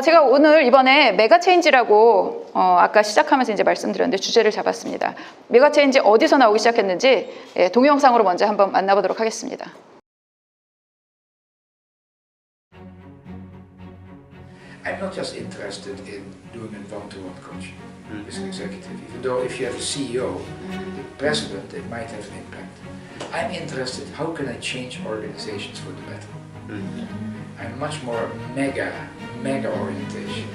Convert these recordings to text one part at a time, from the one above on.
제가 오늘 이번에 메가체인지라고 아까 시작하면서 이제 말씀드렸는데 주제를 잡았습니다. 메가체인지 어디서 나오기 시작했는지 동영상으로 먼저 한번 만나보도록 하겠습니다. I'm not just interested in doing a one-to-one coaching with an executive, even though if you have a CEO, the president, it might have an impact. I'm interested, how can I change organizations for the better? I'm much more mega orientation.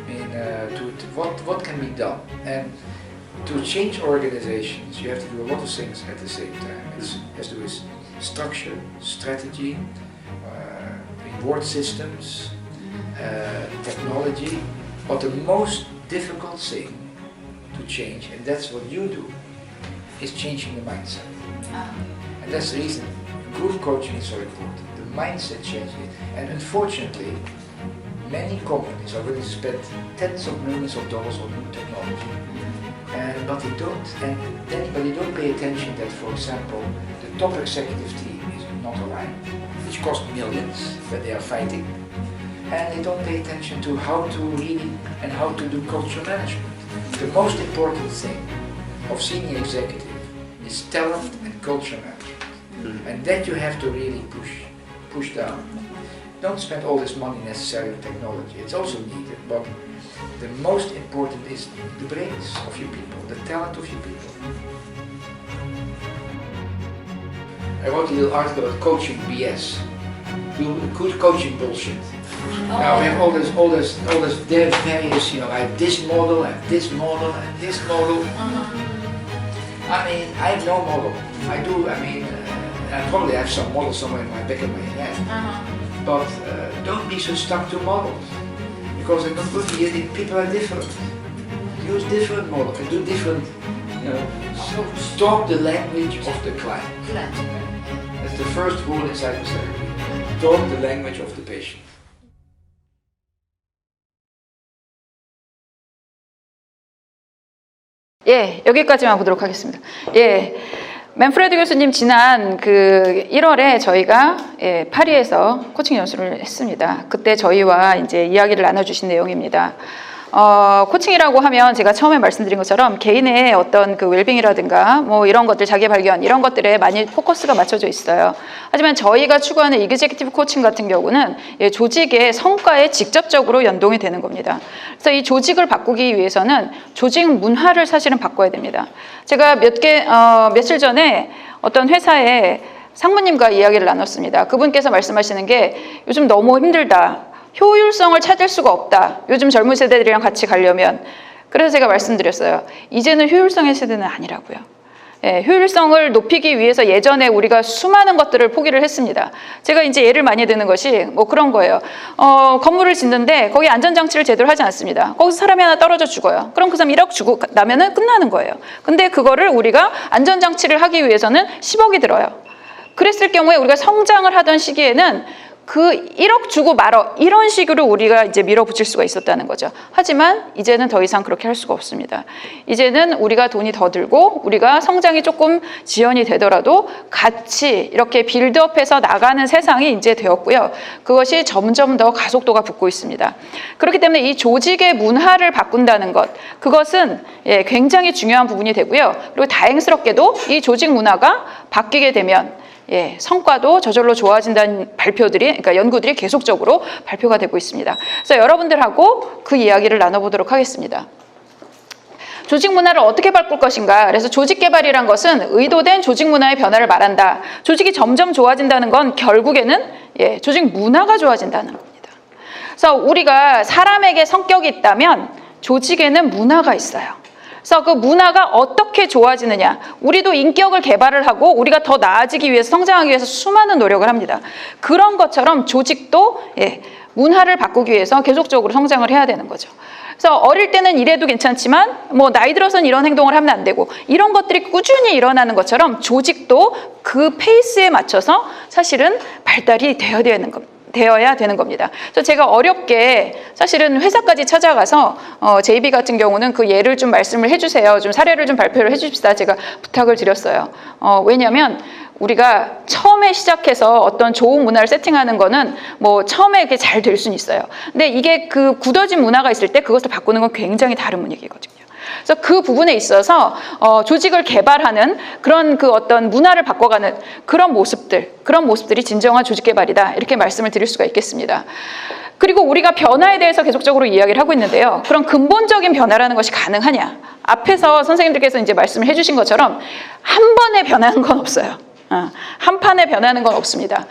I mean, what can be done? And to change organizations, you have to do a lot of things at the same time. It has to do with structure, strategy, reward systems, technology, but the most difficult thing to change, and that's what you do, is changing the mindset. And that's the reason group coaching is so important. The mindset changing. And unfortunately, many companies are willing to spend tens of millions of dollars on new technology, but they don't pay attention that, for example, the top executive team is not aligned, which costs millions that they are fighting. And they don't pay attention to how to really and how to do culture management. The most important thing of senior executive is talent and culture management. And that you have to really push down. Don't spend all this money necessarily on technology. It's also needed, but the most important is the brains of your people, the talent of your people. I wrote a little article about coaching BS. Good coaching bullshit. Now we have all this various, I have this model, and this model, and this model. I mean, I have no model. I probably have some model somewhere in my back of my head. But don't be so stuck to models, because they're not good. People are different. Use different models and do different, talk the language of the client. That's the first rule in psychotherapy. Talk the language of the patient. 예, 여기까지만 보도록 하겠습니다. 예, 맨프레드 교수님 지난 1월에 저희가 파리에서 코칭 연수를 했습니다. 그때 저희와 이제 이야기를 나눠주신 내용입니다. 코칭이라고 하면 제가 처음에 말씀드린 것처럼 개인의 어떤 웰빙이라든가 뭐 이런 것들, 자기 발견 이런 것들에 많이 포커스가 맞춰져 있어요. 하지만 저희가 추구하는 이그제큐티브 코칭 같은 경우는 조직의 성과에 직접적으로 연동이 되는 겁니다. 그래서 이 조직을 바꾸기 위해서는 조직 문화를 사실은 바꿔야 됩니다. 제가 며칠 전에 어떤 회사에 상무님과 이야기를 나눴습니다. 그분께서 말씀하시는 게 요즘 너무 힘들다. 효율성을 찾을 수가 없다. 요즘 젊은 세대들이랑 같이 가려면. 그래서 제가 말씀드렸어요. 이제는 효율성의 세대는 아니라고요. 효율성을 높이기 위해서 예전에 우리가 수많은 것들을 포기를 했습니다. 제가 이제 예를 많이 드는 것이 뭐 그런 거예요. 건물을 짓는데 거기 안전장치를 제대로 하지 않습니다. 거기서 사람이 하나 떨어져 죽어요. 그럼 그 사람 1억 주고 나면은 끝나는 거예요. 근데 그거를 우리가 안전장치를 하기 위해서는 10억이 들어요. 그랬을 경우에 우리가 성장을 하던 시기에는 그 1억 주고 말어 이런 식으로 우리가 이제 밀어붙일 수가 있었다는 거죠. 하지만 이제는 더 이상 그렇게 할 수가 없습니다. 이제는 우리가 돈이 더 들고 우리가 성장이 조금 지연이 되더라도 같이 이렇게 빌드업해서 나가는 세상이 이제 되었고요. 그것이 점점 더 가속도가 붙고 있습니다. 그렇기 때문에 이 조직의 문화를 바꾼다는 것, 그것은 굉장히 중요한 부분이 되고요. 그리고 다행스럽게도 이 조직 문화가 바뀌게 되면 성과도 저절로 좋아진다는 그러니까 연구들이 계속적으로 발표가 되고 있습니다. 그래서 여러분들하고 그 이야기를 나눠보도록 하겠습니다. 조직 문화를 어떻게 바꿀 것인가? 그래서 조직 개발이란 것은 의도된 조직 문화의 변화를 말한다. 조직이 점점 좋아진다는 건 결국에는 조직 문화가 좋아진다는 겁니다. 그래서 우리가 사람에게 성격이 있다면 조직에는 문화가 있어요. 그래서 그 문화가 어떻게 좋아지느냐. 우리도 인격을 개발을 하고 우리가 더 나아지기 위해서, 성장하기 위해서 수많은 노력을 합니다. 그런 것처럼 조직도 문화를 바꾸기 위해서 계속적으로 성장을 해야 되는 거죠. 그래서 어릴 때는 이래도 괜찮지만 뭐 나이 들어서는 이런 행동을 하면 안 되고 이런 것들이 꾸준히 일어나는 것처럼 조직도 그 페이스에 맞춰서 사실은 발달이 되어야 되는 겁니다. 그래서 제가 어렵게 사실은 회사까지 찾아가서 JB 같은 경우는 그 예를 좀 말씀을 해주세요. 좀 사례를 좀 발표를 해주십시다. 제가 부탁을 드렸어요. 왜냐하면 우리가 처음에 시작해서 어떤 좋은 문화를 세팅하는 거는 뭐 처음에 이렇게 잘 될 수는 있어요. 근데 이게 그 굳어진 문화가 있을 때 그것을 바꾸는 건 굉장히 다른 분위기거든요. 그래서 그 부분에 있어서 조직을 개발하는 그런 그 어떤 문화를 바꿔가는 그런 모습들이 진정한 조직 개발이다. 이렇게 말씀을 드릴 수가 있겠습니다. 그리고 우리가 변화에 대해서 계속적으로 이야기를 하고 있는데요. 그런 근본적인 변화라는 것이 가능하냐? 앞에서 선생님들께서 이제 말씀을 해주신 것처럼 한 번에 변하는 건 없어요. 한 판에 변하는 건 없습니다.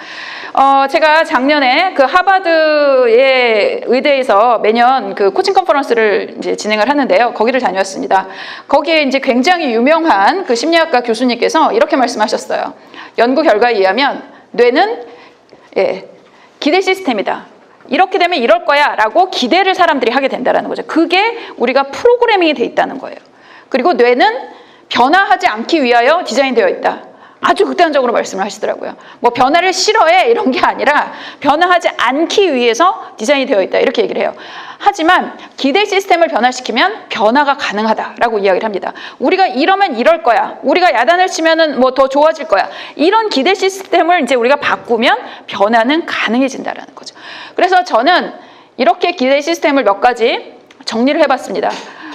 제가 작년에 그 하버드의 의대에서 매년 그 코칭 컨퍼런스를 이제 진행을 하는데요. 거기를 다녀왔습니다. 거기에 이제 굉장히 유명한 그 심리학과 교수님께서 이렇게 말씀하셨어요. 연구 결과에 의하면 뇌는 기대 시스템이다. 이렇게 되면 이럴 거야 라고 기대를 사람들이 하게 된다는 거죠. 그게 우리가 프로그래밍이 돼 있다는 거예요. 그리고 뇌는 변화하지 않기 위하여 디자인되어 있다. 아주 극단적으로 말씀을 하시더라고요. 뭐 변화를 싫어해 이런 게 아니라 변화하지 않기 위해서 디자인이 되어 있다 이렇게 얘기를 해요. 하지만 기대 시스템을 변화시키면 변화가 가능하다라고 이야기를 합니다. 우리가 이러면 이럴 거야. 우리가 야단을 치면은 뭐 더 좋아질 거야. 이런 기대 시스템을 이제 우리가 바꾸면 변화는 가능해진다라는 거죠. 그래서 저는 이렇게 기대 시스템을 몇 가지 정리를 해봤습니다.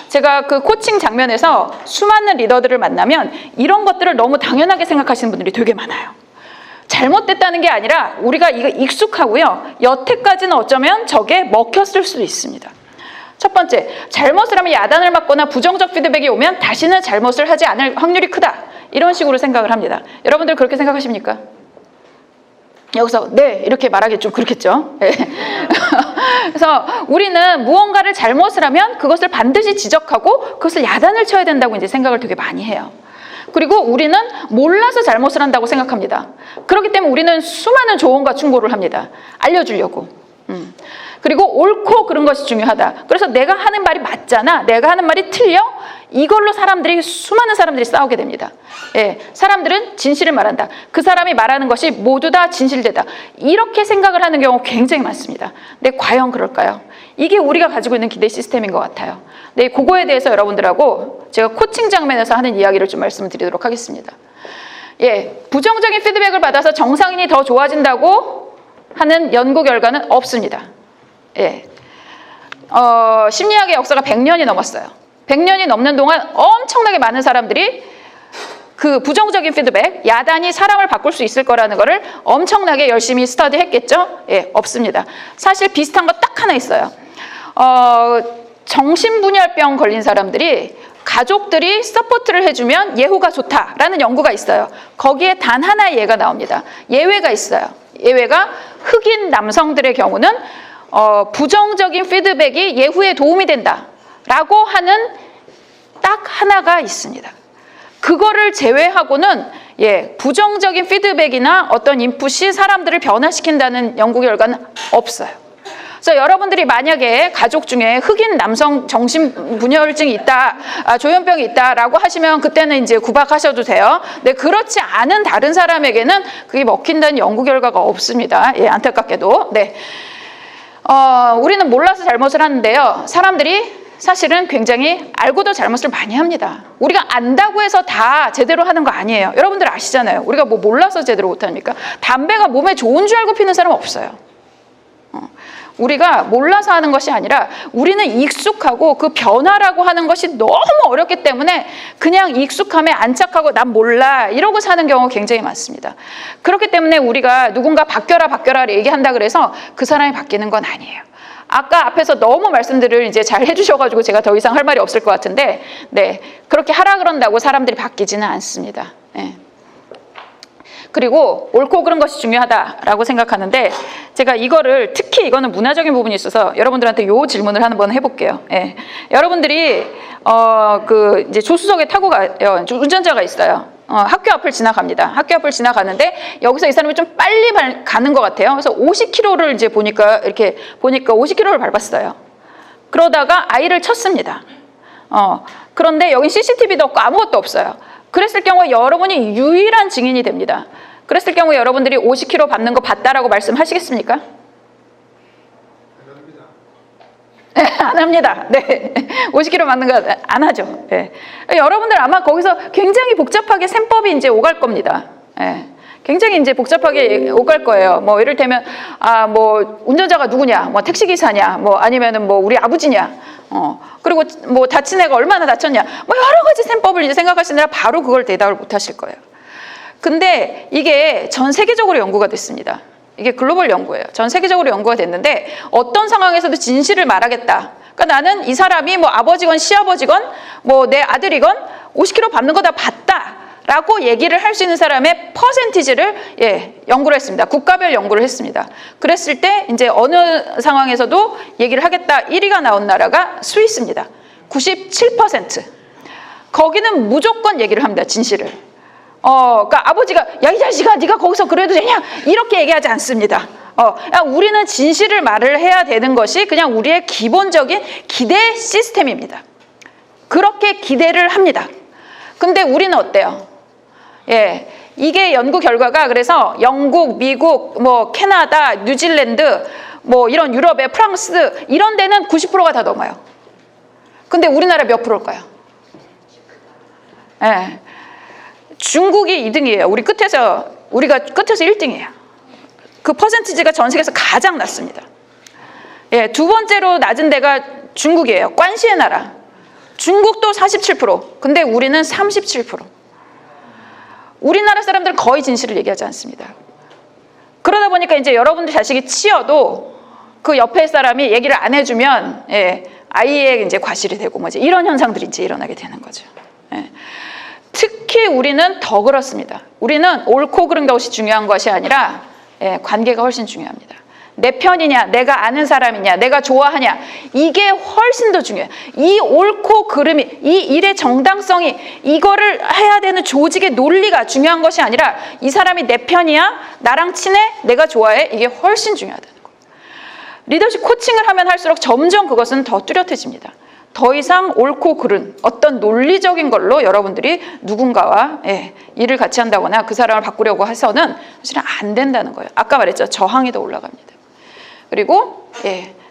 제가 그 코칭 장면에서 수많은 리더들을 만나면 이런 것들을 너무 당연하게 생각하시는 분들이 되게 많아요. 잘못됐다는 게 아니라 우리가 이거 익숙하고요. 여태까지는 어쩌면 저게 먹혔을 수도 있습니다. 첫 번째, 잘못을 하면 야단을 맞거나 부정적 피드백이 오면 다시는 잘못을 하지 않을 확률이 크다. 이런 식으로 생각을 합니다. 여러분들 그렇게 생각하십니까? 여기서 네 이렇게 말하기 좀 그렇겠죠. 네. 그래서 우리는 무언가를 잘못을 하면 그것을 반드시 지적하고 그것을 야단을 쳐야 된다고 이제 생각을 되게 많이 해요. 그리고 우리는 몰라서 잘못을 한다고 생각합니다. 그렇기 때문에 우리는 수많은 조언과 충고를 합니다. 알려주려고. 그리고 옳고 그른 것이 중요하다. 그래서 내가 하는 말이 맞잖아. 내가 하는 말이 틀려? 이걸로 수많은 사람들이 싸우게 됩니다. 사람들은 진실을 말한다. 그 사람이 말하는 것이 모두 다 진실되다. 이렇게 생각을 하는 경우 굉장히 많습니다. 근데 과연 그럴까요? 이게 우리가 가지고 있는 기대 시스템인 것 같아요. 네, 그거에 대해서 여러분들하고 제가 코칭 장면에서 하는 이야기를 좀 말씀을 드리도록 하겠습니다. 부정적인 피드백을 받아서 정상인이 더 좋아진다고 하는 연구 결과는 없습니다. 심리학의 역사가 100년이 넘었어요. 100년이 넘는 동안 엄청나게 많은 사람들이 그 부정적인 피드백, 야단이 사람을 바꿀 수 있을 거라는 거를 엄청나게 열심히 스터디했겠죠? 없습니다. 사실 비슷한 거 딱 하나 있어요. 정신분열병 걸린 사람들이 가족들이 서포트를 해주면 예후가 좋다라는 연구가 있어요. 거기에 단 하나의 예가 나옵니다. 예외가 있어요. 예외가 흑인 남성들의 경우는 부정적인 피드백이 예후에 도움이 된다라고 하는 딱 하나가 있습니다. 그거를 제외하고는 부정적인 피드백이나 어떤 인풋이 사람들을 변화시킨다는 연구 결과는 없어요. 그래서 여러분들이 만약에 가족 중에 흑인 남성 정신분열증이 있다, 조현병이 있다라고 하시면 그때는 이제 구박하셔도 돼요. 근데 그렇지 않은 다른 사람에게는 그게 먹힌다는 연구 결과가 없습니다. 안타깝게도. 네. 우리는 몰라서 잘못을 하는데요. 사람들이 사실은 굉장히 알고도 잘못을 많이 합니다. 우리가 안다고 해서 다 제대로 하는 거 아니에요. 여러분들 아시잖아요. 우리가 뭐 몰라서 제대로 못합니까? 담배가 몸에 좋은 줄 알고 피는 사람 없어요. 우리가 몰라서 하는 것이 아니라 우리는 익숙하고 그 변화라고 하는 것이 너무 어렵기 때문에 그냥 익숙함에 안착하고 난 몰라 이러고 사는 경우가 굉장히 많습니다. 그렇기 때문에 우리가 누군가 바뀌어라 얘기한다 그래서 그 사람이 바뀌는 건 아니에요. 아까 앞에서 너무 말씀들을 이제 잘 해주셔가지고 제가 더 이상 할 말이 없을 것 같은데, 그렇게 하라 그런다고 사람들이 바뀌지는 않습니다. 그리고 옳고 그른 것이 중요하다라고 생각하는데 제가 이거를 특히 이거는 문화적인 부분이 있어서 여러분들한테 요 질문을 한번 해볼게요. 여러분들이 그 이제 조수석에 타고 가요. 운전자가 있어요. 학교 앞을 지나갑니다. 학교 앞을 지나가는데 여기서 이 사람이 좀 빨리 가는 것 같아요. 그래서 50km를 이제 보니까 50km를 밟았어요. 그러다가 아이를 쳤습니다. 그런데 여기 CCTV도 없고 아무것도 없어요. 그랬을 경우에 여러분이 유일한 증인이 됩니다. 그랬을 경우에 여러분들이 50km 밟는 거 봤다라고 말씀하시겠습니까? 안 합니다. 네. 50km 맞는 거 안 하죠. 여러분들 아마 거기서 굉장히 복잡하게 셈법이 이제 오갈 겁니다. 굉장히 이제 복잡하게 오갈 거예요. 뭐 이를테면 뭐 운전자가 누구냐, 뭐 택시기사냐, 뭐 아니면은 뭐 우리 아버지냐, 그리고 뭐 다친 애가 얼마나 다쳤냐, 뭐 여러 가지 셈법을 이제 생각하시느라 바로 그걸 대답을 못 하실 거예요. 근데 이게 전 세계적으로 연구가 됐습니다. 이게 글로벌 연구예요. 전 세계적으로 연구가 됐는데 어떤 상황에서도 진실을 말하겠다. 그러니까 나는 이 사람이 뭐 아버지건 시아버지건 뭐 내 아들이건 50kg 밟는 거 다 봤다. 라고 얘기를 할 수 있는 사람의 퍼센티지를 연구를 했습니다. 국가별 연구를 했습니다. 그랬을 때 이제 어느 상황에서도 얘기를 하겠다 1위가 나온 나라가 스위스입니다. 97%. 거기는 무조건 얘기를 합니다. 진실을. 그러니까 아버지가 야 이 자식아 네가 거기서 그래도 되냐 이렇게 얘기하지 않습니다. 우리는 진실을 말을 해야 되는 것이 그냥 우리의 기본적인 기대 시스템입니다. 그렇게 기대를 합니다. 근데 우리는 어때요? 이게 연구 결과가 그래서 영국, 미국, 뭐 캐나다, 뉴질랜드, 뭐 이런 유럽의 프랑스 이런 데는 90%가 다 넘어요. 근데 우리나라 몇 프로일까요? 중국이 2등이에요. 우리가 끝에서 1등이에요. 그 퍼센티지가 전 세계에서 가장 낮습니다. 두 번째로 낮은 데가 중국이에요. 관시의 나라. 중국도 47%. 근데 우리는 37%. 우리나라 사람들은 거의 진실을 얘기하지 않습니다. 그러다 보니까 이제 여러분들 자식이 치여도 그 옆에 사람이 얘기를 안 해주면 아이의 이제 과실이 되고 뭐지 이런 현상들이 이제 일어나게 되는 거죠. 특히 우리는 더 그렇습니다. 우리는 옳고 그른 것이 중요한 것이 아니라 관계가 훨씬 중요합니다. 내 편이냐, 내가 아는 사람이냐, 내가 좋아하냐 이게 훨씬 더 중요해요. 이 옳고 그름이, 이 일의 정당성이 이거를 해야 되는 조직의 논리가 중요한 것이 아니라 이 사람이 내 편이야, 나랑 친해, 내가 좋아해 이게 훨씬 중요하다는 거예요. 리더십 코칭을 하면 할수록 점점 그것은 더 뚜렷해집니다. 더 이상 옳고 그른 어떤 논리적인 걸로 여러분들이 누군가와 일을 같이 한다거나 그 사람을 바꾸려고 해서는 사실은 안 된다는 거예요. 아까 말했죠. 저항이 더 올라갑니다. 그리고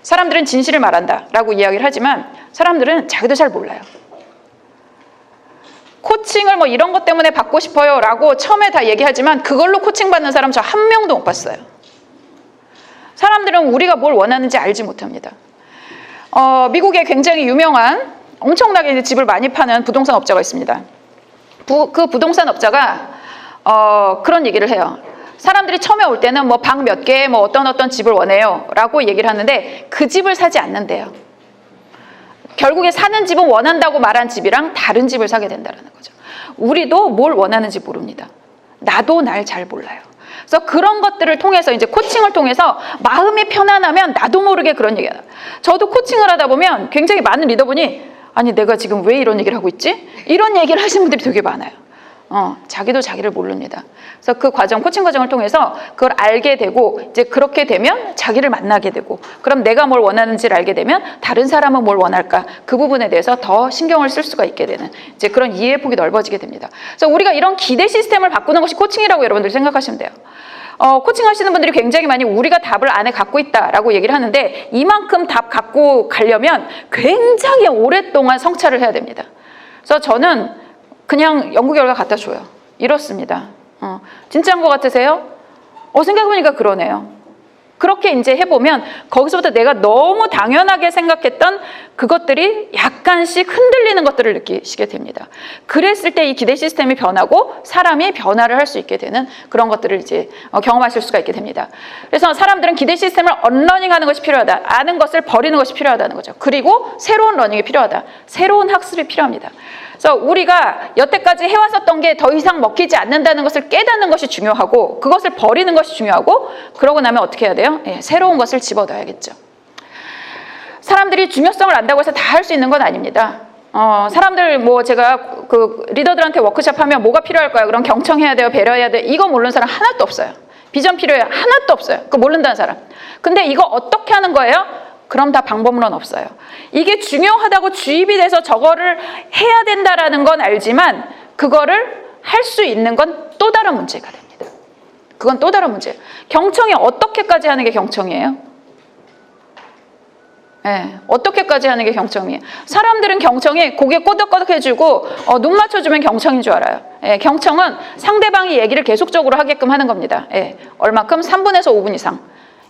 사람들은 진실을 말한다라고 이야기를 하지만 사람들은 자기도 잘 몰라요. 코칭을 뭐 이런 것 때문에 받고 싶어요라고 처음에 다 얘기하지만 그걸로 코칭 받는 사람 저 한 명도 못 봤어요. 사람들은 우리가 뭘 원하는지 알지 못합니다. 미국에 굉장히 유명한 엄청나게 이제 집을 많이 파는 부동산 업자가 있습니다. 그 부동산 업자가 그런 얘기를 해요. 사람들이 처음에 올 때는 뭐 방 몇 개, 뭐 어떤 집을 원해요 라고 얘기를 하는데 그 집을 사지 않는데요. 결국에 사는 집은 원한다고 말한 집이랑 다른 집을 사게 된다는 거죠. 우리도 뭘 원하는지 모릅니다. 나도 날 잘 몰라요. 그래서 그런 것들을 통해서 이제 코칭을 통해서 마음이 편안하면 나도 모르게 그런 얘기가 나요. 저도 코칭을 하다 보면 굉장히 많은 리더분이 아니 내가 지금 왜 이런 얘기를 하고 있지? 이런 얘기를 하시는 분들이 되게 많아요. 자기도 자기를 모릅니다. 그래서 그 과정, 코칭 과정을 통해서 그걸 알게 되고 이제 그렇게 되면 자기를 만나게 되고 그럼 내가 뭘 원하는지를 알게 되면 다른 사람은 뭘 원할까? 그 부분에 대해서 더 신경을 쓸 수가 있게 되는 이제 그런 이해 폭이 넓어지게 됩니다. 그래서 우리가 이런 기대 시스템을 바꾸는 것이 코칭이라고 여러분들이 생각하시면 돼요. 코칭 하시는 분들이 굉장히 많이 우리가 답을 안에 갖고 있다라고 얘기를 하는데 이만큼 답 갖고 가려면 굉장히 오랫동안 성찰을 해야 됩니다. 그래서 저는 그냥 연구 결과 갖다 줘요. 이렇습니다. 진짜인 것 같으세요? 생각해보니까 그러네요. 그렇게 이제 해보면 거기서부터 내가 너무 당연하게 생각했던 그것들이 약간씩 흔들리는 것들을 느끼시게 됩니다. 그랬을 때 이 기대 시스템이 변하고 사람이 변화를 할 수 있게 되는 그런 것들을 이제 경험하실 수가 있게 됩니다. 그래서 사람들은 기대 시스템을 언러닝하는 것이 필요하다. 아는 것을 버리는 것이 필요하다는 거죠. 그리고 새로운 러닝이 필요하다. 새로운 학습이 필요합니다. 그래서 우리가 여태까지 해왔었던 게 더 이상 먹히지 않는다는 것을 깨닫는 것이 중요하고 그것을 버리는 것이 중요하고 그러고 나면 어떻게 해야 돼요? 새로운 것을 집어넣어야겠죠. 사람들이 중요성을 안다고 해서 다 할 수 있는 건 아닙니다. 사람들 뭐 제가 그 리더들한테 워크숍 하면 뭐가 필요할까요? 그럼 경청해야 돼요? 배려해야 돼요? 이거 모르는 사람 하나도 없어요. 비전 필요해요? 하나도 없어요. 그거 모른다는 사람. 근데 이거 어떻게 하는 거예요? 그럼 다 방법론 없어요. 이게 중요하다고 주입이 돼서 저거를 해야 된다라는 건 알지만 그거를 할 수 있는 건 또 다른 문제가 됩니다. 그건 또 다른 문제예요. 경청이 어떻게까지 하는 게 경청이에요? 예, 어떻게까지 하는 게 경청이에요? 사람들은 경청이 고개 꼬덕꼬덕해주고 눈 맞춰주면 경청인 줄 알아요. 예, 경청은 상대방이 얘기를 계속적으로 하게끔 하는 겁니다. 예, 얼마큼? 3분에서 5분 이상.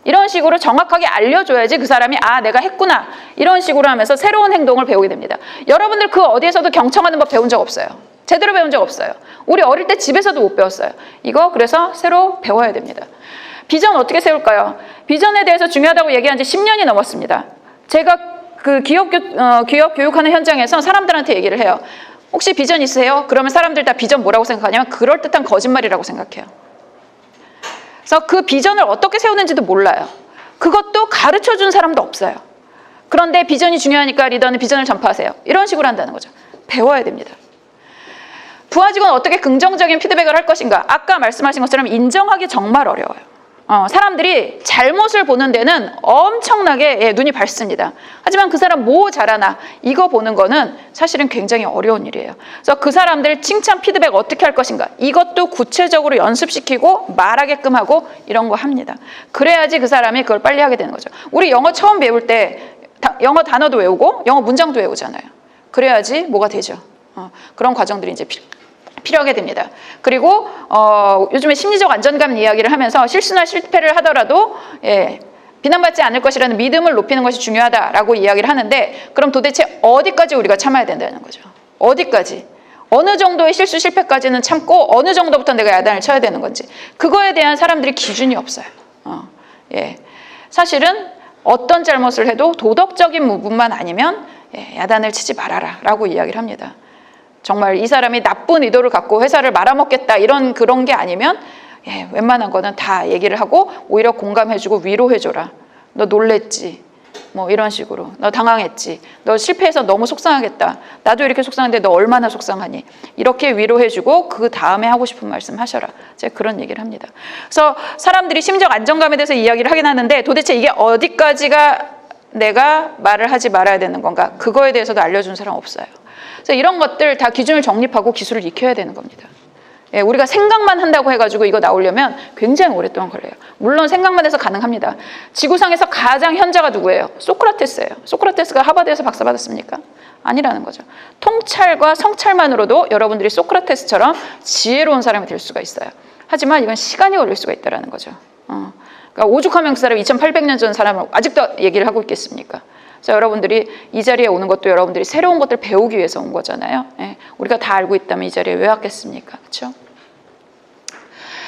이런 식으로 정확하게 알려줘야지 그 사람이 아 내가 했구나 이런 식으로 하면서 새로운 행동을 배우게 됩니다. 여러분들 그 어디에서도 경청하는 법 배운 적 없어요. 제대로 배운 적 없어요. 우리 어릴 때 집에서도 못 배웠어요. 이거 그래서 새로 배워야 됩니다. 비전 어떻게 세울까요? 비전에 대해서 중요하다고 얘기한 지 10년이 넘었습니다. 제가 그 기업 교육하는 현장에서 사람들한테 얘기를 해요. 혹시 비전 있으세요? 그러면 사람들 다 비전 뭐라고 생각하냐면 그럴듯한 거짓말이라고 생각해요. 그래서 그 비전을 어떻게 세우는지도 몰라요. 그것도 가르쳐준 사람도 없어요. 그런데 비전이 중요하니까 리더는 비전을 전파하세요. 이런 식으로 한다는 거죠. 배워야 됩니다. 부하 직원 어떻게 긍정적인 피드백을 할 것인가? 아까 말씀하신 것처럼 인정하기 정말 어려워요. 사람들이 잘못을 보는 데는 엄청나게 눈이 밝습니다. 하지만 그 사람 뭐 잘하나 이거 보는 거는 사실은 굉장히 어려운 일이에요. 그래서 그 사람들 칭찬 피드백 어떻게 할 것인가 이것도 구체적으로 연습시키고 말하게끔 하고 이런 거 합니다. 그래야지 그 사람이 그걸 빨리 하게 되는 거죠. 우리 영어 처음 배울 때 영어 단어도 외우고 영어 문장도 외우잖아요. 그래야지 뭐가 되죠. 그런 과정들이 이제 필요하게 됩니다. 그리고 요즘에 심리적 안정감 이야기를 하면서 실수나 실패를 하더라도 비난받지 않을 것이라는 믿음을 높이는 것이 중요하다라고 이야기를 하는데 그럼 도대체 어디까지 우리가 참아야 된다는 거죠. 어디까지? 어느 정도의 실수 실패까지는 참고 어느 정도부터 내가 야단을 쳐야 되는 건지 그거에 대한 사람들이 기준이 없어요. 사실은 어떤 잘못을 해도 도덕적인 부분만 아니면 야단을 치지 말아라 라고 이야기를 합니다. 정말 이 사람이 나쁜 의도를 갖고 회사를 말아먹겠다 그런 게 아니면 웬만한 거는 다 얘기를 하고 오히려 공감해주고 위로해줘라. 너 놀랬지? 뭐 이런 식으로. 너 당황했지? 너 실패해서 너무 속상하겠다. 나도 이렇게 속상한데 너 얼마나 속상하니? 이렇게 위로해주고 그 다음에 하고 싶은 말씀 하셔라. 제가 그런 얘기를 합니다. 그래서 사람들이 심적 안정감에 대해서 이야기를 하긴 하는데 도대체 이게 어디까지가 내가 말을 하지 말아야 되는 건가? 그거에 대해서도 알려준 사람 없어요. 그래서 이런 것들 다 기준을 정립하고 기술을 익혀야 되는 겁니다. 우리가 생각만 한다고 해가지고 이거 나오려면 굉장히 오랫동안 걸려요. 물론 생각만 해서 가능합니다. 지구상에서 가장 현자가 누구예요? 소크라테스예요. 소크라테스가 하버드에서 박사 받았습니까? 아니라는 거죠. 통찰과 성찰만으로도 여러분들이 소크라테스처럼 지혜로운 사람이 될 수가 있어요. 하지만 이건 시간이 걸릴 수가 있다는 거죠. 그러니까 오죽하면 그 사람이 2800년 전 사람을 아직도 얘기를 하고 있겠습니까? 그래서 여러분들이 이 자리에 오는 것도 여러분들이 새로운 것들 배우기 위해서 온 거잖아요. 우리가 다 알고 있다면 이 자리에 왜 왔겠습니까? 그렇죠?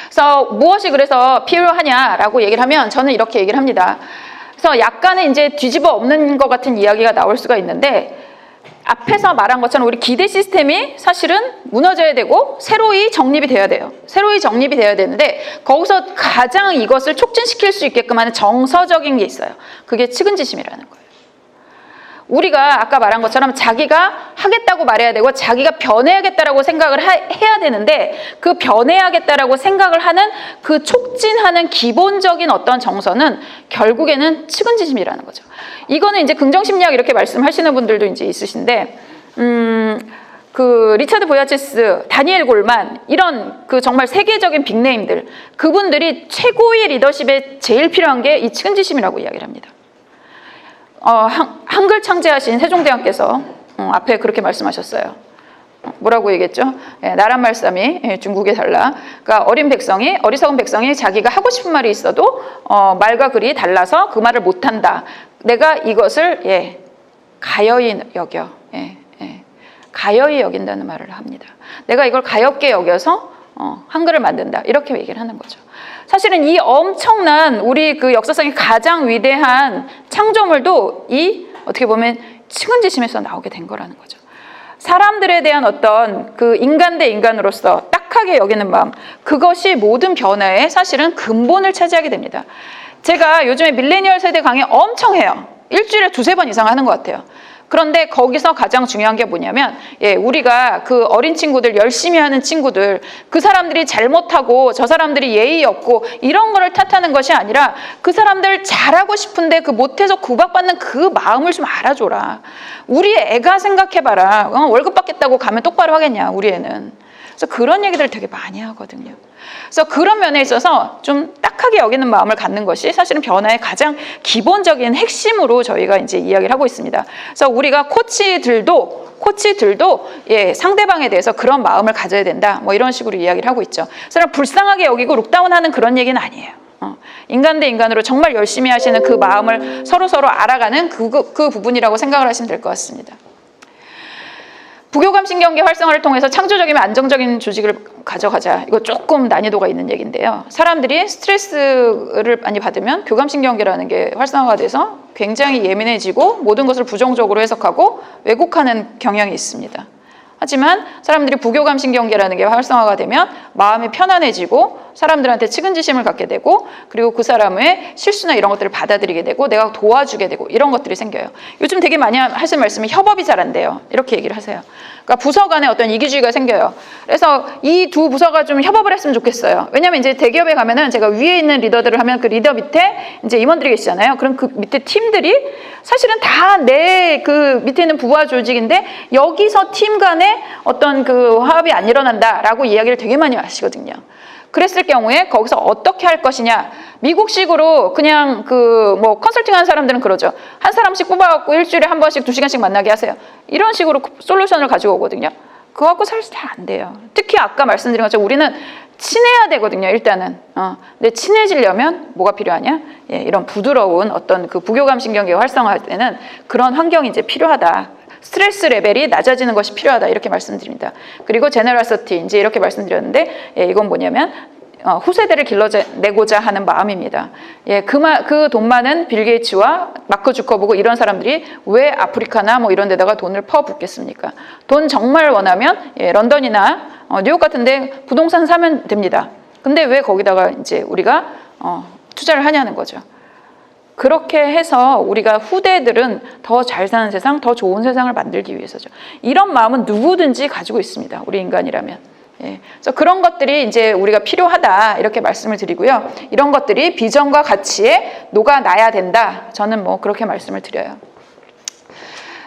그래서 무엇이 그래서 필요하냐라고 얘기를 하면 저는 이렇게 얘기를 합니다. 그래서 약간은 이제 뒤집어 엎는 것 같은 이야기가 나올 수가 있는데 앞에서 말한 것처럼 우리 기대 시스템이 사실은 무너져야 되고 새로이 정립이 돼야 돼요. 새로이 정립이 돼야 되는데 거기서 가장 이것을 촉진시킬 수 있게끔 하는 정서적인 게 있어요. 그게 측은지심이라는 거예요. 우리가 아까 말한 것처럼 자기가 하겠다고 말해야 되고 자기가 변해야겠다라고 생각을 해야 되는데 그 변해야겠다라고 생각을 하는 그 촉진하는 기본적인 어떤 정서는 결국에는 측은지심이라는 거죠. 이거는 이제 긍정심리학 이렇게 말씀하시는 분들도 이제 있으신데 그 리차드 보야체스, 다니엘 골만 이런 그 정말 세계적인 빅네임들 그분들이 최고의 리더십에 제일 필요한 게 이 측은지심이라고 이야기를 합니다. 한글 창제하신 세종대왕께서 앞에 그렇게 말씀하셨어요. 뭐라고 얘기했죠? 나란 말씀이 중국에 달라. 그러니까 어리석은 백성이 자기가 하고 싶은 말이 있어도 말과 글이 달라서 그 말을 못한다. 내가 이것을 가여이 여겨. 가여이 여긴다는 말을 합니다. 내가 이걸 가엽게 여겨서 한글을 만든다. 이렇게 얘기를 하는 거죠. 사실은 이 엄청난 우리 그 역사상의 가장 위대한 창조물도 이 어떻게 보면 측은지심에서 나오게 된 거라는 거죠. 사람들에 대한 어떤 그 인간 대 인간으로서 딱하게 여기는 마음, 그것이 모든 변화의 사실은 근본을 차지하게 됩니다. 제가 요즘에 밀레니얼 세대 강의 엄청 해요. 일주일에 2-3번 이상 하는 것 같아요. 그런데 거기서 가장 중요한 게 뭐냐면 우리가 그 어린 친구들 열심히 하는 친구들 그 사람들이 잘못하고 저 사람들이 예의 없고 이런 거를 탓하는 것이 아니라 그 사람들 잘하고 싶은데 그 못해서 구박받는 그 마음을 좀 알아줘라. 우리 애가 생각해봐라. 월급 받겠다고 가면 똑바로 하겠냐 우리 애는. 그래서 그런 얘기들을 되게 많이 하거든요. 그래서 그런 면에 있어서 좀 딱하게 여기는 마음을 갖는 것이 사실은 변화의 가장 기본적인 핵심으로 저희가 이제 이야기를 하고 있습니다. 그래서 우리가 코치들도 예, 상대방에 대해서 그런 마음을 가져야 된다. 뭐 이런 식으로 이야기를 하고 있죠. 그래서 불쌍하게 여기고 룩다운하는 그런 얘기는 아니에요. 인간 대 인간으로 정말 열심히 하시는 그 마음을 서로 알아가는 그 부분이라고 생각을 하시면 될 것 같습니다. 부교감신경계 활성화를 통해서 창조적이면 안정적인 조직을 가져가자. 이거 조금 난이도가 있는 얘기인데요. 사람들이 스트레스를 많이 받으면 교감신경계라는 게 활성화가 돼서 굉장히 예민해지고 모든 것을 부정적으로 해석하고 왜곡하는 경향이 있습니다. 하지만 사람들이 부교감신경계라는 게 활성화가 되면 마음이 편안해지고 사람들한테 측은지심을 갖게 되고 그리고 그 사람의 실수나 이런 것들을 받아들이게 되고 내가 도와주게 되고 이런 것들이 생겨요. 요즘 되게 많이 하시는 말씀이 협업이 잘 안 돼요. 이렇게 얘기를 하세요. 그러니까 부서 간에 어떤 이기주의가 생겨요. 그래서 이 두 부서가 좀 협업을 했으면 좋겠어요. 왜냐하면 이제 대기업에 가면은 제가 위에 있는 리더들을 하면 그 리더 밑에 이제 임원들이 계시잖아요. 그럼 그 밑에 팀들이 사실은 다 내 그 밑에 있는 부하 조직인데 여기서 팀 간에 어떤 그 화합이 안 일어난다라고 이야기를 되게 많이 하시거든요. 그랬을 경우에 거기서 어떻게 할 것이냐. 미국식으로 그냥 그 뭐 컨설팅 하는 사람들은 그러죠. 한 사람씩 뽑아갖고 일주일에 한 번씩 2시간씩 만나게 하세요. 이런 식으로 솔루션을 가지고 오거든요. 그거 갖고 사실 잘 안 돼요. 특히 아까 말씀드린 것처럼 우리는 친해야 되거든요, 일단은. 근데 친해지려면 뭐가 필요하냐? 예, 이런 부드러운 어떤 그 부교감신경계가 활성화할 때는 그런 환경이 이제 필요하다. 스트레스 레벨이 낮아지는 것이 필요하다 이렇게 말씀드립니다. 그리고 제너러시티 이제 이렇게 말씀드렸는데 예, 이건 뭐냐면 후세대를 길러내고자 하는 마음입니다. 예, 그 돈 많은 빌 게이츠와 마크 주커버그 이런 사람들이 왜 아프리카나 뭐 이런 데다가 돈을 퍼붓겠습니까? 돈 정말 원하면 예, 런던이나 뉴욕 같은데 부동산 사면 됩니다. 근데 왜 거기다가 이제 우리가 투자를 하냐는 거죠. 그렇게 해서 우리가 후대들은 더 잘 사는 세상, 더 좋은 세상을 만들기 위해서죠. 이런 마음은 누구든지 가지고 있습니다. 우리 인간이라면. 예. 그래서 그런 것들이 이제 우리가 필요하다 이렇게 말씀을 드리고요. 이런 것들이 비전과 가치에 녹아나야 된다. 저는 뭐 그렇게 말씀을 드려요.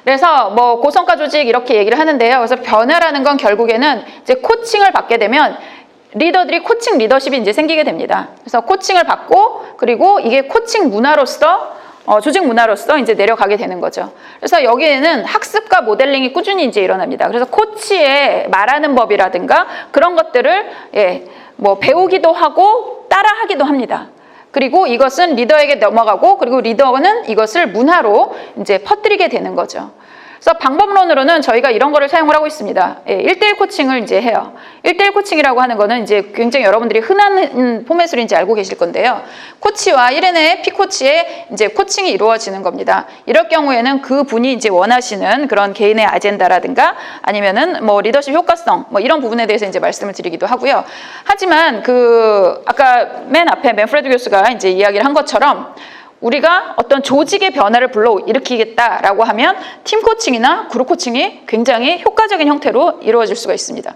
그래서 뭐 고성과 조직 이렇게 얘기를 하는데요. 그래서 변화라는 건 결국에는 이제 코칭을 받게 되면 리더들이 코칭 리더십이 이제 생기게 됩니다. 그래서 코칭을 받고 그리고 이게 코칭 문화로서 조직 문화로서 이제 내려가게 되는 거죠. 그래서 여기에는 학습과 모델링이 꾸준히 이제 일어납니다. 그래서 코치의 말하는 법이라든가 그런 것들을 예, 뭐 배우기도 하고 따라하기도 합니다. 그리고 이것은 리더에게 넘어가고 그리고 리더는 이것을 문화로 이제 퍼뜨리게 되는 거죠. 그래서 방법론으로는 저희가 이런 거를 사용을 하고 있습니다. 예, 1대1 코칭을 이제 해요. 1대1 코칭이라고 하는 거는 이제 굉장히 여러분들이 흔한 포맷으로 이제 알고 계실 건데요. 코치와 1인의 피코치의 이제 코칭이 이루어지는 겁니다. 이럴 경우에는 그 분이 이제 원하시는 그런 개인의 아젠다라든가 아니면은 뭐 리더십 효과성 뭐 이런 부분에 대해서 이제 말씀을 드리기도 하고요. 하지만 그 아까 맨 앞에 맨프레드 교수가 이제 이야기를 한 것처럼 우리가 어떤 조직의 변화를 불러일으키겠다라고 하면 팀 코칭이나 그룹 코칭이 굉장히 효과적인 형태로 이루어질 수가 있습니다.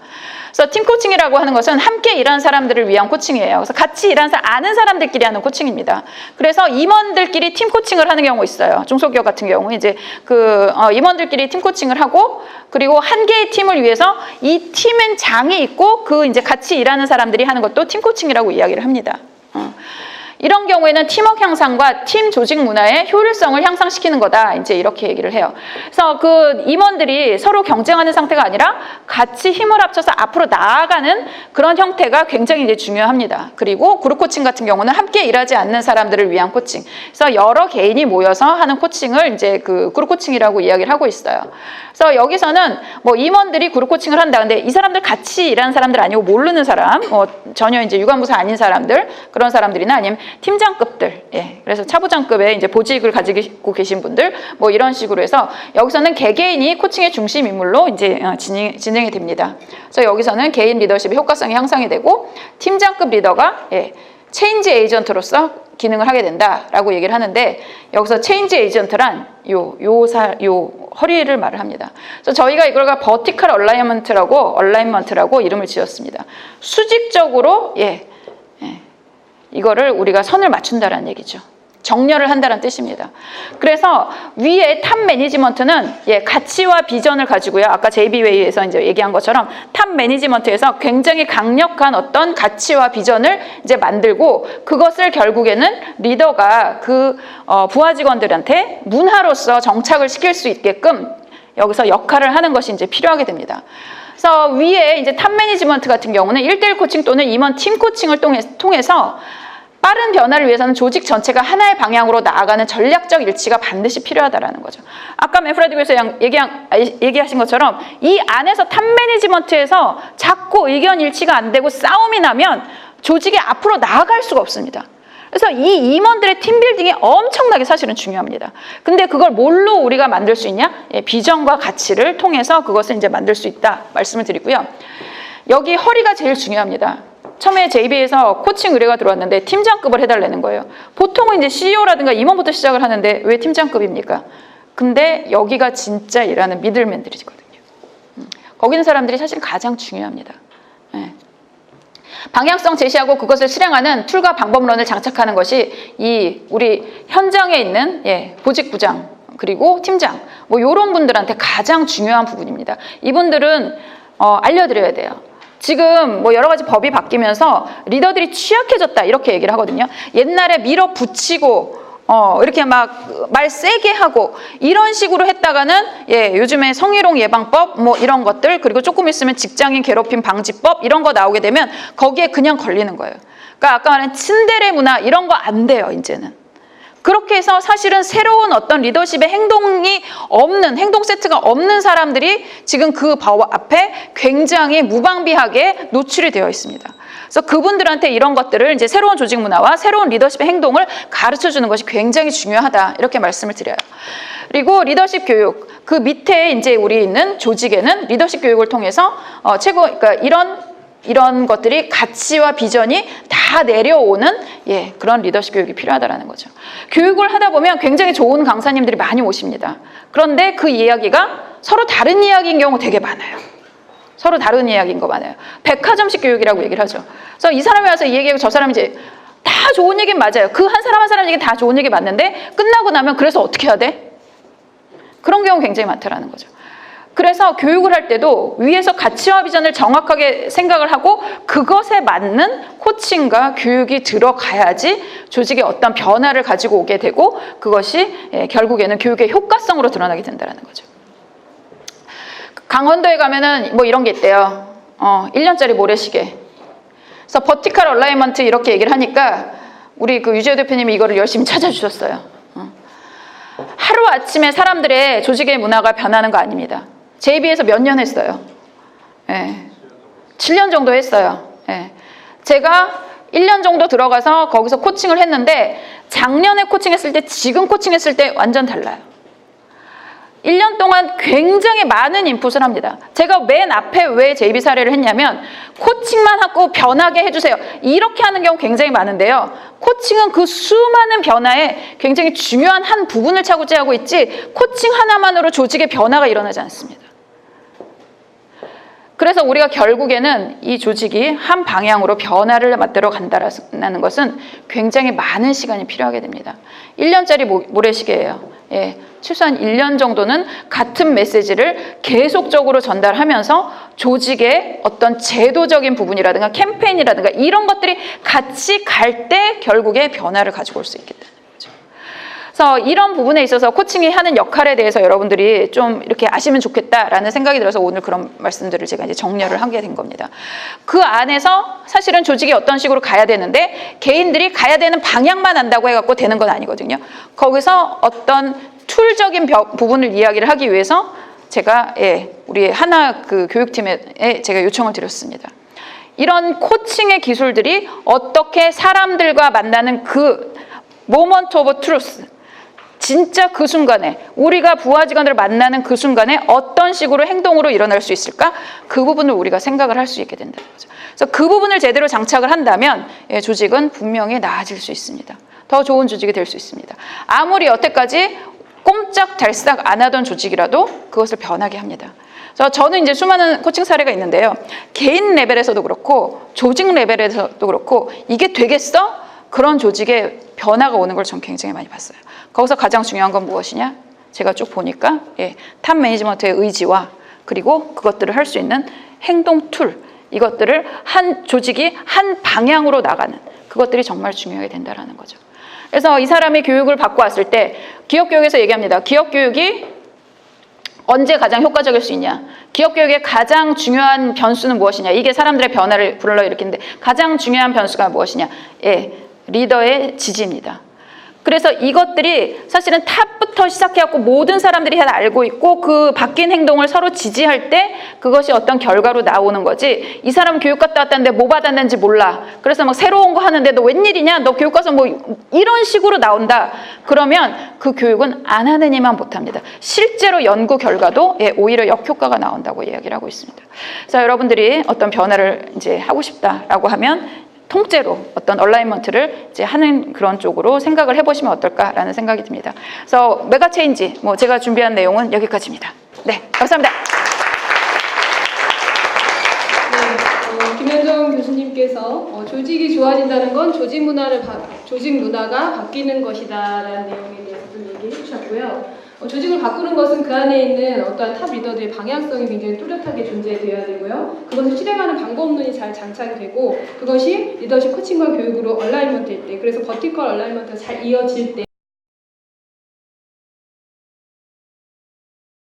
그래서 팀 코칭이라고 하는 것은 함께 일하는 사람들을 위한 코칭이에요. 그래서 같이 일하는 아는 사람들끼리 하는 코칭입니다. 그래서 임원들끼리 팀 코칭을 하는 경우가 있어요. 중소기업 같은 경우 이제 그 임원들끼리 팀 코칭을 하고 그리고 한 개의 팀을 위해서 이 팀은 장이 있고 그 이제 같이 일하는 사람들이 하는 것도 팀 코칭이라고 이야기를 합니다. 이런 경우에는 팀워크 향상과 팀 조직 문화의 효율성을 향상시키는 거다. 이제 이렇게 얘기를 해요. 그래서 그 임원들이 서로 경쟁하는 상태가 아니라 같이 힘을 합쳐서 앞으로 나아가는 그런 형태가 굉장히 이제 중요합니다. 그리고 그룹 코칭 같은 경우는 함께 일하지 않는 사람들을 위한 코칭. 그래서 여러 개인이 모여서 하는 코칭을 이제 그 그룹 코칭이라고 이야기를 하고 있어요. 그래서 여기서는 뭐 임원들이 그룹 코칭을 한다. 근데 이 사람들 같이 일하는 사람들 아니고 모르는 사람, 뭐 전혀 이제 유관부서 아닌 사람들, 그런 사람들이나 아니면 팀장급들, 예, 그래서 차부장급의 이제 보직을 가지고 계신 분들, 뭐 이런 식으로 해서 여기서는 개개인이 코칭의 중심 인물로 이제 진행이 됩니다. 그래서 여기서는 개인 리더십의 효과성이 향상이 되고 팀장급 리더가 예, 체인지 에이전트로서 기능을 하게 된다라고 얘기를 하는데 여기서 체인지 에이전트란 요 허리를 말을 합니다. 그래서 저희가 이걸 버티컬 얼라이먼트라고 이름을 지었습니다. 수직적으로 이거를 우리가 선을 맞춘다라는 얘기죠. 정렬을 한다는 뜻입니다. 그래서 위에 탑 매니지먼트는 가치와 비전을 가지고요. 아까 JB웨이에서 이제 얘기한 것처럼 탑 매니지먼트에서 굉장히 강력한 어떤 가치와 비전을 이제 만들고 그것을 결국에는 리더가 그 부하 직원들한테 문화로서 정착을 시킬 수 있게끔 여기서 역할을 하는 것이 이제 필요하게 됩니다. 그래서 위에 이제 탑 매니지먼트 같은 경우는 1:1 코칭 또는 임원 팀 코칭을 통해서 빠른 변화를 위해서는 조직 전체가 하나의 방향으로 나아가는 전략적 일치가 반드시 필요하다라는 거죠. 아까 맨프레드 교수 얘기하신 것처럼 이 안에서 탑 매니지먼트에서 자꾸 의견 일치가 안 되고 싸움이 나면 조직이 앞으로 나아갈 수가 없습니다. 그래서 이 임원들의 팀빌딩이 엄청나게 사실은 중요합니다. 근데 그걸 뭘로 우리가 만들 수 있냐? 비전과 가치를 통해서 그것을 이제 만들 수 있다 말씀을 드리고요. 여기 허리가 제일 중요합니다. 처음에 JB에서 코칭 의뢰가 들어왔는데 팀장급을 해달라는 거예요. 보통은 이제 CEO라든가 임원부터 시작을 하는데 왜 팀장급입니까? 근데 여기가 진짜 일하는 미들맨들이거든요. 거기 있는 사람들이 사실 가장 중요합니다. 네. 방향성 제시하고 그것을 실행하는 툴과 방법론을 장착하는 것이 이 우리 현장에 있는 보직부장 그리고 팀장 뭐 이런 분들한테 가장 중요한 부분입니다. 이분들은 알려드려야 돼요. 지금 뭐 여러 가지 법이 바뀌면서 리더들이 취약해졌다 이렇게 얘기를 하거든요. 옛날에 밀어붙이고 이렇게 막 말 세게 하고 이런 식으로 했다가는 요즘에 성희롱 예방법 뭐 이런 것들 그리고 조금 있으면 직장인 괴롭힘 방지법 이런 거 나오게 되면 거기에 그냥 걸리는 거예요. 그러니까 아까 말한 츤데레 문화 이런 거 안 돼요 이제는. 그렇게 해서 사실은 새로운 어떤 리더십의 행동이 없는, 행동 세트가 없는 사람들이 지금 그 법 앞에 굉장히 무방비하게 노출이 되어 있습니다. 그래서 그분들한테 이런 것들을 이제 새로운 조직 문화와 새로운 리더십의 행동을 가르쳐 주는 것이 굉장히 중요하다. 이렇게 말씀을 드려요. 그리고 리더십 교육, 그 밑에 이제 우리 있는 조직에는 리더십 교육을 통해서 그러니까 이런 것들이 가치와 비전이 다 내려오는 그런 리더십 교육이 필요하다라는 거죠. 교육을 하다 보면 굉장히 좋은 강사님들이 많이 오십니다. 그런데 그 이야기가 서로 다른 이야기인 경우 되게 많아요. 서로 다른 이야기인 거 많아요. 백화점식 교육이라고 얘기를 하죠. 그래서 이 사람이 와서 이 얘기하고 저 사람이 이제 다 좋은 얘기는 맞아요. 그 한 사람 한 사람 얘기 다 좋은 얘기 맞는데 끝나고 나면 그래서 어떻게 해야 돼? 그런 경우 굉장히 많다라는 거죠. 그래서 교육을 할 때도 위에서 가치와 비전을 정확하게 생각을 하고 그것에 맞는 코칭과 교육이 들어가야지 조직에 어떤 변화를 가지고 오게 되고 그것이 결국에는 교육의 효과성으로 드러나게 된다는 거죠. 강원도에 가면은 뭐 이런 게 있대요. 1년짜리 모래시계. 그래서 버티컬 얼라이먼트 이렇게 얘기를 하니까 우리 그 유재호 대표님이 이거를 열심히 찾아주셨어요. 하루아침에 사람들의 조직의 문화가 변하는 거 아닙니다. JB에서 몇 년 했어요? 7년 정도 했어요. 제가 1년 정도 들어가서 거기서 코칭을 했는데 작년에 코칭했을 때 지금 코칭했을 때 완전 달라요. 1년 동안 굉장히 많은 인풋을 합니다. 제가 맨 앞에 왜 JB 사례를 했냐면 코칭만 하고 변하게 해주세요. 이렇게 하는 경우 굉장히 많은데요. 코칭은 그 수많은 변화에 굉장히 중요한 한 부분을 차지하고 있지 코칭 하나만으로 조직의 변화가 일어나지 않습니다. 그래서 우리가 결국에는 이 조직이 한 방향으로 변화를 만들어 간다는 것은 굉장히 많은 시간이 필요하게 됩니다. 1년짜리 모래시계예요. 최소한 1년 정도는 같은 메시지를 계속적으로 전달하면서 조직의 어떤 제도적인 부분이라든가 캠페인이라든가 이런 것들이 같이 갈 때 결국에 변화를 가지고 올 수 있겠다. 그래서 이런 부분에 있어서 코칭이 하는 역할에 대해서 여러분들이 좀 이렇게 아시면 좋겠다라는 생각이 들어서 오늘 그런 말씀들을 제가 이제 정렬을 하게 된 겁니다. 그 안에서 사실은 조직이 어떤 식으로 가야 되는데 개인들이 가야 되는 방향만 안다고 해갖고 되는 건 아니거든요. 거기서 어떤 툴적인 부분을 이야기를 하기 위해서 제가 우리 하나 그 교육팀에 제가 요청을 드렸습니다. 이런 코칭의 기술들이 어떻게 사람들과 만나는 그 모먼트 오브 트루스 진짜 그 순간에 우리가 부하 직원들을 만나는 그 순간에 어떤 식으로 행동으로 일어날 수 있을까? 그 부분을 우리가 생각을 할 수 있게 된다는 거죠. 그래서 그 부분을 제대로 장착을 한다면 조직은 분명히 나아질 수 있습니다. 더 좋은 조직이 될 수 있습니다. 아무리 여태까지 꼼짝달싹 안 하던 조직이라도 그것을 변하게 합니다. 그래서 저는 이제 수많은 코칭 사례가 있는데요. 개인 레벨에서도 그렇고 조직 레벨에서도 그렇고 이게 되겠어? 그런 조직의 변화가 오는 걸 전 굉장히 많이 봤어요. 거기서 가장 중요한 건 무엇이냐? 제가 쭉 보니까 탑 매니지먼트의 의지와 그리고 그것들을 할 수 있는 행동 툴, 이것들을 한 조직이 한 방향으로 나가는 그것들이 정말 중요하게 된다라는 거죠. 그래서 이 사람이 교육을 받고 왔을 때 기업 교육에서 얘기합니다. 기업 교육이 언제 가장 효과적일 수 있냐? 기업 교육의 가장 중요한 변수는 무엇이냐? 이게 사람들의 변화를 불러일으키는데 가장 중요한 변수가 무엇이냐? 리더의 지지입니다. 그래서 이것들이 사실은 탑부터 시작해갖고 모든 사람들이 다 알고 있고 그 바뀐 행동을 서로 지지할 때 그것이 어떤 결과로 나오는 거지. 이 사람 교육 갔다 왔다는데 뭐 받았는지 몰라. 그래서 막 새로운 거 하는데 너 웬일이냐? 너 교육 가서 뭐 이런 식으로 나온다. 그러면 그 교육은 안 하느니만 못합니다. 실제로 연구 결과도 오히려 역효과가 나온다고 이야기를 하고 있습니다. 그래서 여러분들이 어떤 변화를 이제 하고 싶다라고 하면 통째로 어떤 얼라이먼트를 이제 하는 그런 쪽으로 생각을 해보시면 어떨까라는 생각이 듭니다. 그래서 메가 체인지, 제가 준비한 내용은 여기까지입니다. 네, 감사합니다. 네, 김현정 교수님께서 조직이 좋아진다는 건 조직 문화가 바뀌는 것이다라는 내용에 대해서 좀 얘기해 주셨고요. 조직을 바꾸는 것은 그 안에 있는 어떠한 탑 리더들의 방향성이 굉장히 뚜렷하게 존재되어야 되고요. 그것을 실행하는 방법론이 잘 장착이 되고 그것이 리더십 코칭과 교육으로 얼라이먼트일 때, 그래서 버티컬 얼라이먼트가 잘 이어질 때